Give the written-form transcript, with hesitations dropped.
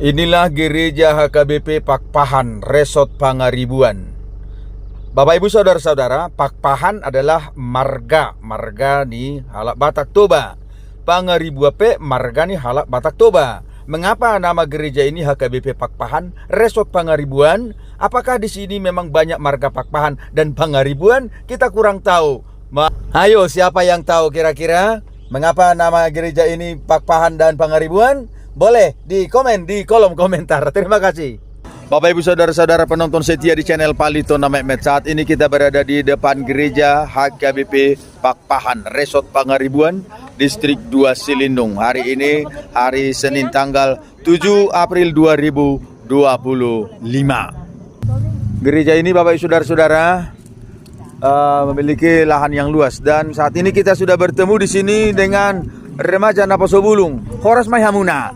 Inilah gereja HKBP Pakpahan, Resort Pangaribuan. Bapak Ibu Saudara-saudara, Pakpahan adalah marga ni halak Batak Toba. Pangaribuan pe marga ni halak Batak Toba. Mengapa nama gereja ini HKBP Pakpahan, Resort Pangaribuan? Apakah di sini memang banyak marga Pakpahan dan Pangaribuan? Kita kurang tahu. Ayo, siapa yang tahu kira-kira mengapa nama gereja ini Pakpahan dan Pangaribuan? Boleh di komen di kolom komentar. Terima kasih. Bapak Ibu Saudara-saudara penonton setia di channel Palito Na Mehmet, saat ini kita berada di depan gereja HKBP Pakpahan, Resort Pangaribuan, Distrik 2 Silindung. Hari ini hari Senin tanggal 7 April 2025. Gereja ini Bapak Ibu Saudara-saudara memiliki lahan yang luas, dan saat ini kita sudah bertemu di sini dengan remaja Naposo Bulung, Horas Mai Hamuna.